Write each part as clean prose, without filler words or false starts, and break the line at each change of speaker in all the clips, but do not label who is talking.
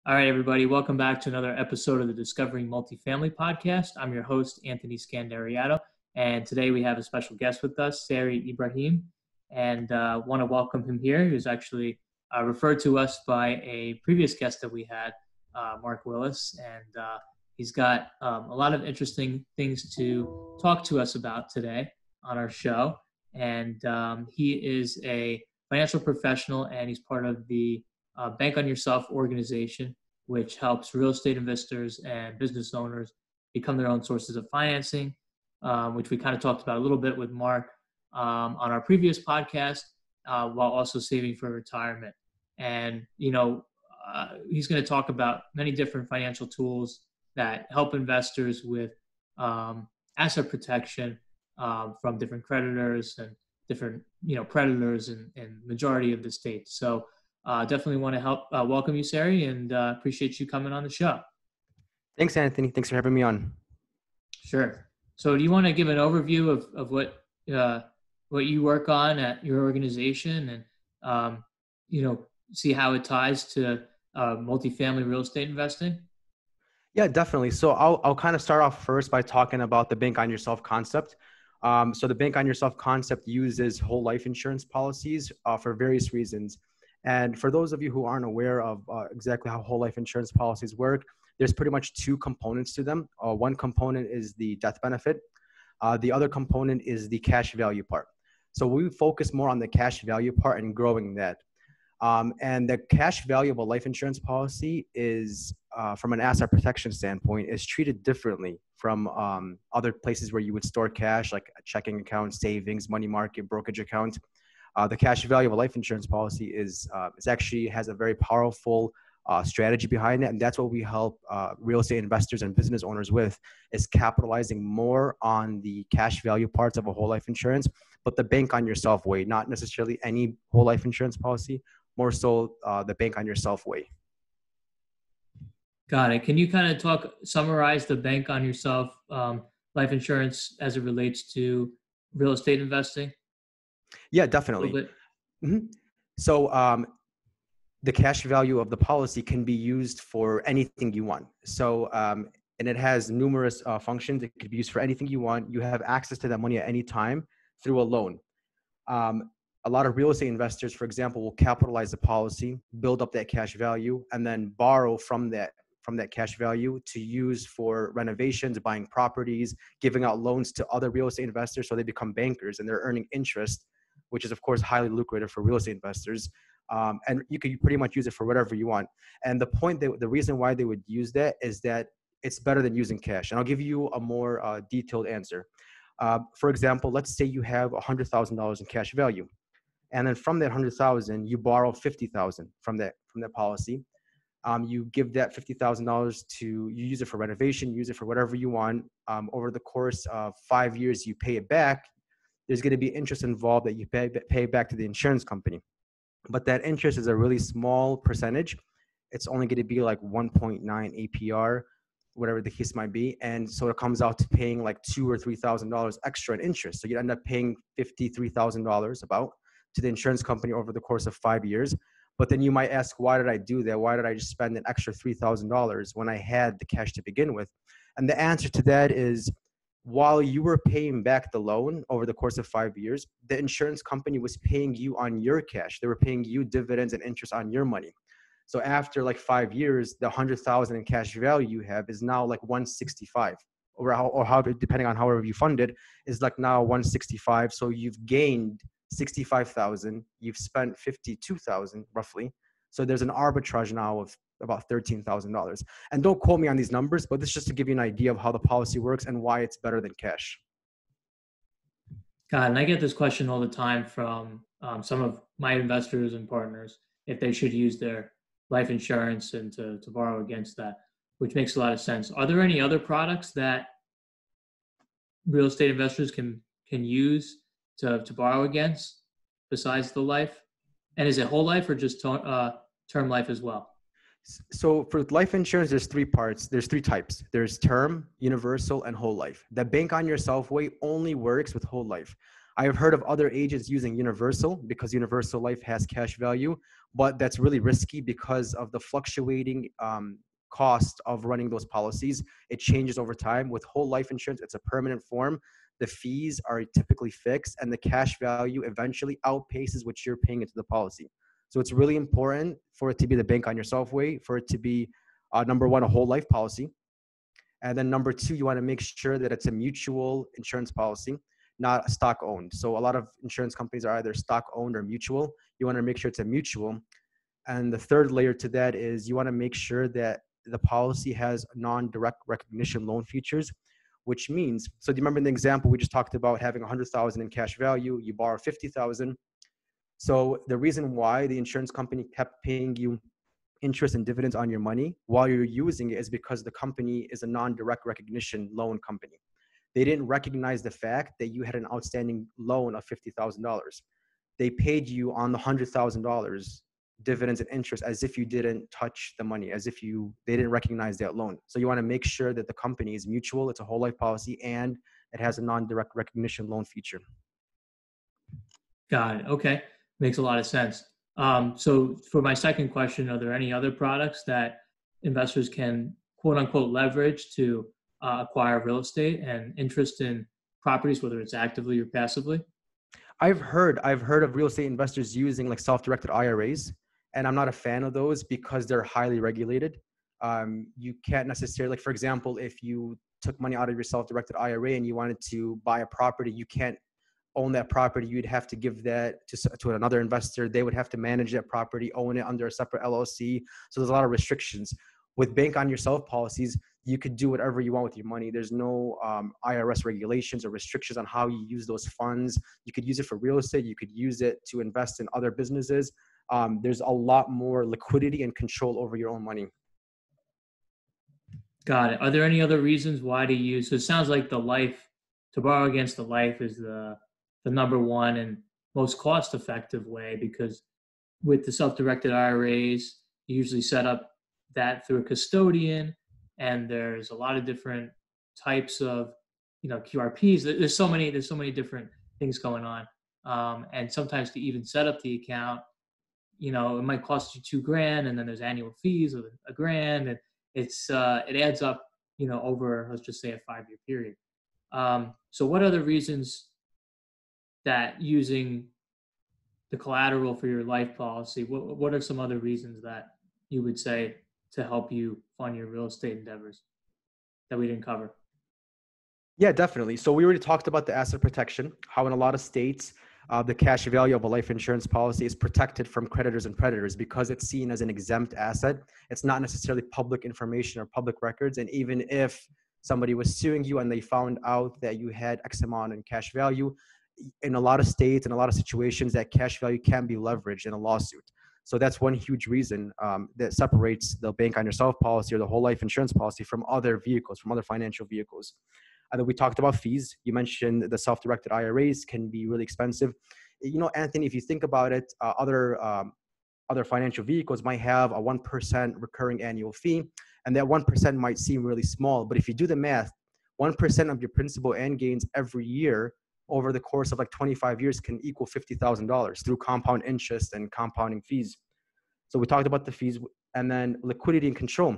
All right, everybody, welcome back to another episode of the Discovering Multifamily podcast. I'm your host, Anthony Scandariato, and today we have a special guest with us, Sarry Ibrahim, and want to welcome him here. He was actually referred to us by a previous guest that we had, Mark Willis, and he's got a lot of interesting things to talk to us about today on our show. And he is a financial professional, and he's part of the Bank on Yourself organization, which helps real estate investors and business owners become their own sources of financing, which we kind of talked about a little bit with Mark on our previous podcast, while also saving for retirement. And, he's going to talk about many different financial tools that help investors with asset protection from different creditors and different, predators in majority of the states. So definitely want to help welcome you, Sarry, and appreciate you coming on the show.
Thanks, Anthony. Thanks for having me on.
Sure. So do you want to give an overview of what you work on at your organization and, see how it ties to multifamily real estate investing?
Yeah, definitely. So I'll kind of start off first by talking about the Bank on Yourself concept. So the Bank on Yourself concept uses whole life insurance policies for various reasons. And for those of you who aren't aware of exactly how whole life insurance policies work, there's pretty much two components to them. One component is the death benefit. The other component is the cash value part. So we focus more on the cash value part and growing that. And the cash value of a life insurance policy is, from an asset protection standpoint, is treated differently from other places where you would store cash, like a checking account, savings, money market, brokerage account. The cash value of a life insurance policy is actually has a very powerful strategy behind it. And that's what we help real estate investors and business owners with, is capitalizing more on the cash value parts of a whole life insurance, but the Bank on Yourself way, not necessarily any whole life insurance policy, more so the Bank on Yourself way.
Got it. Can you kind of summarize the Bank on Yourself life insurance as it relates to real estate investing?
Yeah, definitely. Mm-hmm. So the cash value of the policy can be used for anything you want. So, and it has numerous functions. It could be used for anything you want. You have access to that money at any time through a loan. A lot of real estate investors, for example, will capitalize the policy, build up that cash value, and then borrow from that cash value to use for renovations, buying properties, giving out loans to other real estate investors, so they become bankers and they're earning interest, which is of course highly lucrative for real estate investors. And you can pretty much use it for whatever you want. And the reason why they would use that is that it's better than using cash. And I'll give you a more detailed answer. For example, let's say you have $100,000 in cash value. And then from that 100,000, you borrow 50,000 from that policy. You give that $50,000 you use it for renovation, use it for whatever you want. Over the course of 5 years, you pay it back. There's going to be interest involved that you pay back to the insurance company. But that interest is a really small percentage. It's only going to be like 1.9 APR, whatever the case might be. And so it comes out to paying like $2,000 or $3,000 extra in interest. So you end up paying $53,000 about to the insurance company over the course of 5 years. But then you might ask, why did I do that? Why did I just spend an extra $3,000 when I had the cash to begin with? And the answer to that is, while you were paying back the loan over the course of 5 years, the insurance company was paying you on your cash. They were paying you dividends and interest on your money. So after like 5 years, the 100,000 in cash value you have is now like 165, or how, depending on however you fund it, is like now 165. So you've gained 65,000. You've spent 52,000 roughly. So there's an arbitrage now of about $13,000. And don't quote me on these numbers, but this is just to give you an idea of how the policy works and why it's better than cash.
God, and I get this question all the time from some of my investors and partners, if they should use their life insurance and to borrow against that, which makes a lot of sense. Are there any other products that real estate investors can use to borrow against besides the life? And is it whole life or just term life as well?
So for life insurance, there's three parts. There's three types. There's term, universal, and whole life. The Bank on Yourself way only works with whole life. I've heard of other agents using Universal because Universal Life has cash value, but that's really risky because of the fluctuating cost of running those policies. It changes over time. With whole life insurance, it's a permanent form. The fees are typically fixed, and the cash value eventually outpaces what you're paying into the policy. So it's really important for it to be the bank on yourself way, for it to be number one, a whole life policy. And then number two, you want to make sure that it's a mutual insurance policy, not stock owned. So a lot of insurance companies are either stock owned or mutual. You want to make sure it's a mutual. And the third layer to that is you want to make sure that the policy has non-direct recognition loan features, which means, so do you remember in the example we just talked about having 100,000 in cash value, you borrow 50,000. So the reason why the insurance company kept paying you interest and dividends on your money while you're using it is because the company is a non-direct recognition loan company. They didn't recognize the fact that you had an outstanding loan of $50,000. They paid you on the $100,000 dividends and interest as if you didn't touch the money, as if they didn't recognize that loan. So you want to make sure that the company is mutual, it's a whole life policy, and it has a non-direct recognition loan feature.
Got it. Okay. Makes a lot of sense. So for my second question, are there any other products that investors can quote unquote leverage to acquire real estate and interest in properties, whether it's actively or passively?
I've heard of real estate investors using like self-directed IRAs, and I'm not a fan of those because they're highly regulated. You can't necessarily, like for example, if you took money out of your self-directed IRA and you wanted to buy a property, you can't own that property. You'd have to give that to another investor. They would have to manage that property, own it under a separate LLC. So there's a lot of restrictions. With bank on yourself policies, you could do whatever you want with your money. There's no IRS regulations or restrictions on how you use those funds. You could use it for real estate. You could use it to invest in other businesses. There's a lot more liquidity and control over your own money.
Got it. Are there any other reasons why to use? So it sounds like to borrow against the life is the number one and most cost-effective way, because with the self-directed IRAs, you usually set up that through a custodian, and there's a lot of different types of, QRPs. There's so many different things going on, and sometimes to even set up the account, it might cost you $2,000, and then there's annual fees of $1,000, and it adds up, over, let's just say, a 5-year period. So what other reasons that using the collateral for your life policy, what are some other reasons that you would say to help you fund your real estate endeavors that we didn't cover?
Yeah, definitely. So we already talked about the asset protection, how in a lot of states, the cash value of a life insurance policy is protected from creditors and predators because it's seen as an exempt asset. It's not necessarily public information or public records. And even if somebody was suing you and they found out that you had X amount in cash value, in a lot of states and a lot of situations, that cash value can be leveraged in a lawsuit. So that's one huge reason that separates the bank on yourself policy or the whole life insurance policy from other vehicles, from other financial vehicles. And then we talked about fees. You mentioned the self-directed IRAs can be really expensive. Anthony, if you think about it, other financial vehicles might have a 1% recurring annual fee, and that 1% might seem really small. But if you do the math, 1% of your principal and gains every year over the course of like 25 years can equal $50,000 through compound interest and compounding fees. So we talked about the fees, and then liquidity and control.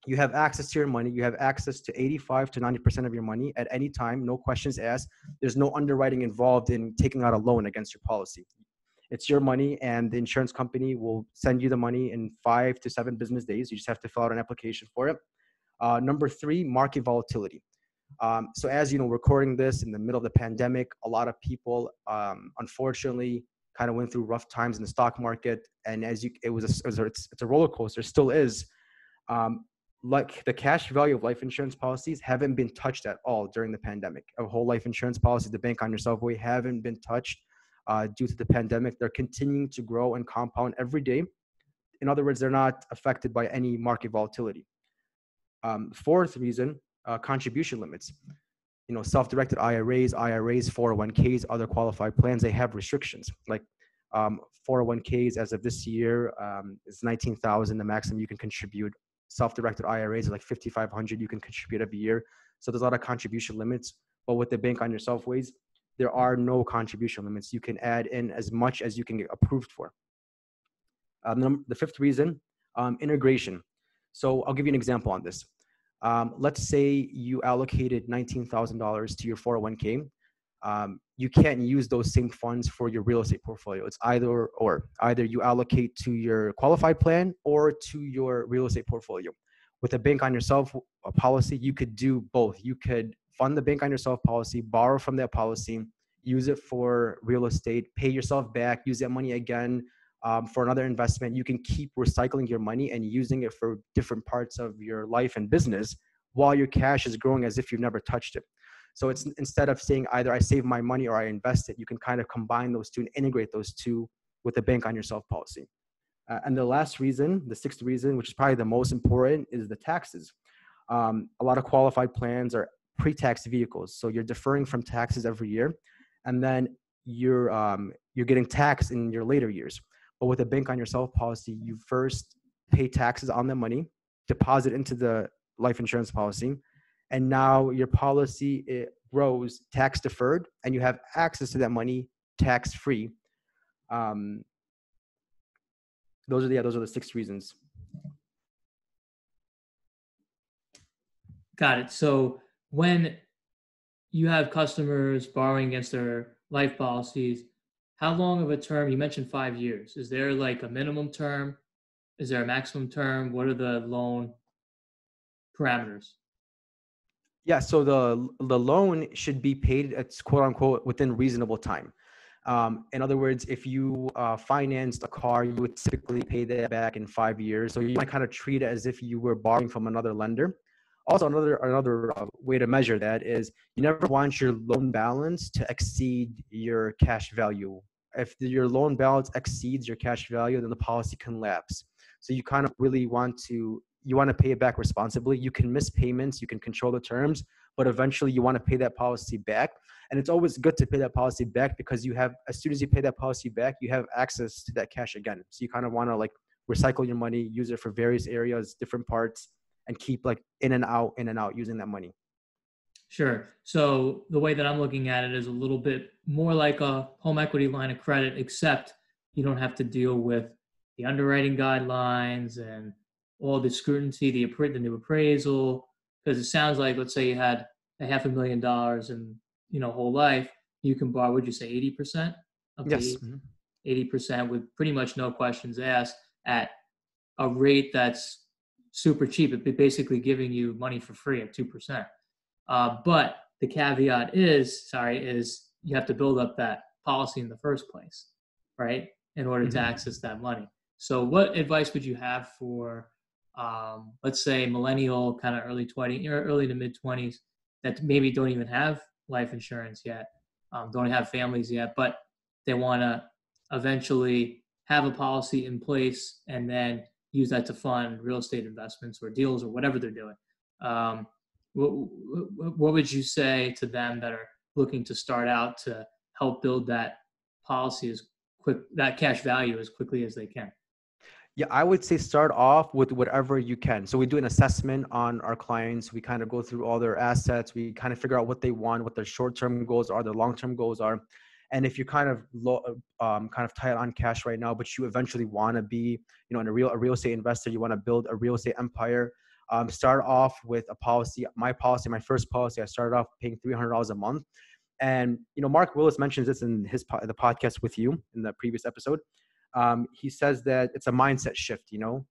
You have access to your money. You have access to 85 to 90% of your money at any time, no questions asked. There's no underwriting involved in taking out a loan against your policy. It's your money, and the insurance company will send you the money in 5 to 7 business days. You just have to fill out an application for it. Number 3, market volatility. So as you know, recording this in the middle of the pandemic, a lot of people, unfortunately, kind of went through rough times in the stock market. And it's a roller coaster, still is. Like the cash value of life insurance policies haven't been touched at all during the pandemic. A whole life insurance policy, the bank on yourself way, haven't been touched due to the pandemic. They're continuing to grow and compound every day. In other words, they're not affected by any market volatility. Fourth reason, contribution limits. Self-directed IRAs, 401ks, other qualified plans, they have restrictions. Like 401ks as of this year is $19,000, the maximum you can contribute. Self-directed IRAs are like $5,500 you can contribute every year. So there's a lot of contribution limits. But with the bank on yourself ways, there are no contribution limits. You can add in as much as you can get approved for. The fifth reason, integration. So I'll give you an example on this. Let's say you allocated $19,000 to your 401k. You can't use those same funds for your real estate portfolio. It's either or. Either you allocate to your qualified plan or to your real estate portfolio. With a bank on yourself policy, you could do both. You could fund the bank on yourself policy, borrow from that policy, use it for real estate, pay yourself back, use that money again for another investment. You can keep recycling your money and using it for different parts of your life and business while your cash is growing as if you've never touched it. So it's instead of saying either I save my money or I invest it, you can kind of combine those two and integrate those two with the bank on yourself policy. And the last reason, the sixth reason, which is probably the most important, is the taxes. A lot of qualified plans are pre-tax vehicles. So you're deferring from taxes every year, and then you're getting taxed in your later years. But with a bank on yourself policy, you first pay taxes on the money, deposit into the life insurance policy, and now your policy, it grows tax deferred, and you have access to that money tax free. Those are the six reasons.
Got it. So when you have customers borrowing against their life policies, how long of a term? You mentioned 5 years. Is there like a minimum term? Is there a maximum term? What are the loan parameters?
Yeah, so the loan should be paid, it's quote unquote, within reasonable time. In other words, if you financed a car, you would typically pay that back in 5 years. So you might kind of treat it as if you were borrowing from another lender. Also, another way to measure that is you never want your loan balance to exceed your cash value. If your loan balance exceeds your cash value, then the policy can lapse. So you kind of really want to pay it back responsibly. You can miss payments, you can control the terms, but eventually you want to pay that policy back. And it's always good to pay that policy back because as soon as you pay that policy back, you have access to that cash again. So you kind of want to like recycle your money, use it for various areas, different parts, and keep like in and out using that money.
Sure. So the way that I'm looking at it is a little bit more like a home equity line of credit, except you don't have to deal with the underwriting guidelines and all the scrutiny, the new appraisal, because it sounds like, let's say you had $500,000 in whole life, you can borrow, would you say 80%?
Yes.
80% with pretty much no questions asked at a rate that's super cheap. It's basically giving you money for free at 2%. But the caveat is you have to build up that policy in the first place, right? In order to access that money. So what advice would you have for, let's say, millennial, kind of early to mid 20s that maybe don't even have life insurance yet, don't have families yet, but they want to eventually have a policy in place and then use that to fund real estate investments or deals or whatever they're doing. What would you say to them that are looking to start out to help build that policy that cash value as quickly as they can?
Yeah, I would say start off with whatever you can. So we do an assessment on our clients. We kind of go through all their assets. We kind of figure out what they want, what their short-term goals are, their long-term goals are. And if you're kind of tight on cash right now, but you eventually want to be, a real estate investor, you want to build a real estate empire, start off with a policy. My first policy, I started off paying $300 a month. And, Mark Willis mentions this in the podcast with you in the previous episode. He says that it's a mindset shift. You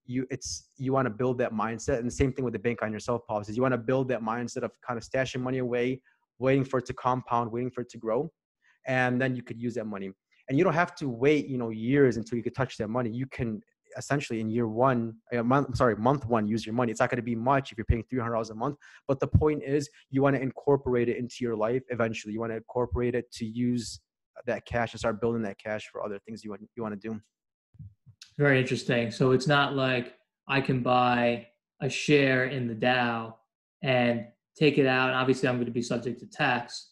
want to build that mindset, and the same thing with the bank on yourself policies. You want to build that mindset of kind of stashing money away, waiting for it to compound, waiting for it to grow, and then you could use that money. And you don't have to wait, years until you could touch that money. You can essentially in month one, use your money. It's not going to be much if you're paying $300 a month, but the point is you want to incorporate it into your life. Eventually, you want to incorporate it to use that cash and start building that cash for other things you want to do.
Very interesting. So it's not like I can buy a share in the Dow and take it out. Obviously, I'm going to be subject to tax.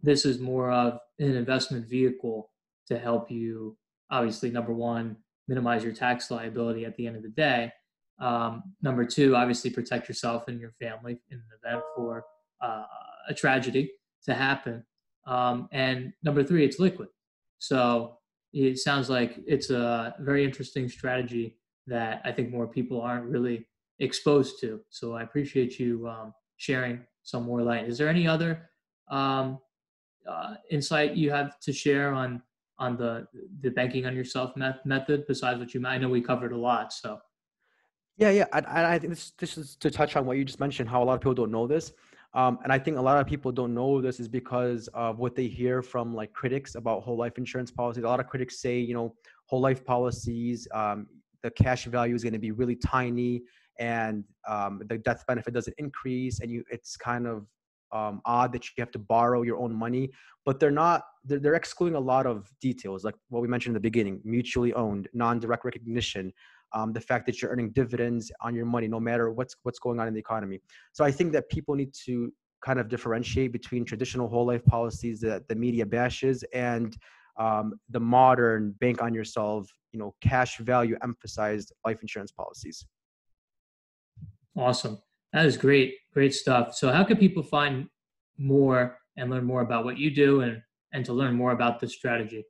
This is more of an investment vehicle to help you, obviously, number one, minimize your tax liability at the end of the day. Number two, obviously protect yourself and your family in an event for a tragedy to happen. And number three, it's liquid. So it sounds like it's a very interesting strategy that I think more people aren't really exposed to. So I appreciate you sharing some more light. Is there any other um, insight you have to share on the banking on yourself method besides what you? I know we covered a lot. So
Yeah. I think this is to touch on what you just mentioned, how a lot of people don't know this. And I think a lot of people don't know this is because of what they hear from like critics about whole life insurance policies. A lot of critics say, whole life policies, the cash value is going to be really tiny, and the death benefit doesn't increase, and it's kind of odd that you have to borrow your own money. But they're excluding a lot of details, like what we mentioned in the beginning: mutually owned, non-direct recognition, the fact that you're earning dividends on your money no matter what's going on in the economy. So I think that people need to kind of differentiate between traditional whole life policies that the media bashes and the modern bank on yourself, cash value emphasized life insurance policies.
awesome. That is great. Great stuff. So how can people find more and learn more about what you do and to learn more about this strategy?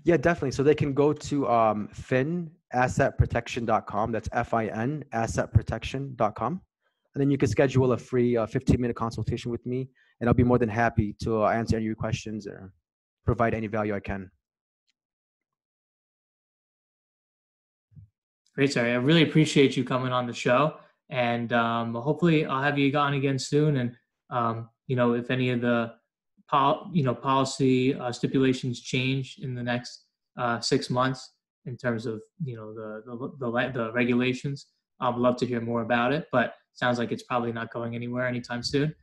Yeah, definitely. So they can go to finassetprotection.com. That's FIN assetprotection.com. And then you can schedule a free 15-minute consultation with me, and I'll be more than happy to answer any of your questions or provide any value I can.
Great, Sarry. I really appreciate you coming on the show, and hopefully I'll have you on again soon. And if any of the policy stipulations change in the next 6 months in terms of the regulations, I'd love to hear more about it. But it sounds like it's probably not going anywhere anytime soon,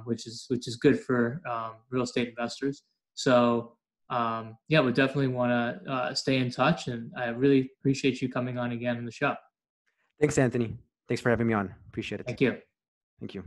which is good for real estate investors. So yeah, we definitely want to stay in touch, and I really appreciate you coming on again on the show.
Thanks, Anthony. Thanks for having me on. Appreciate it.
Thank you.
Thank you.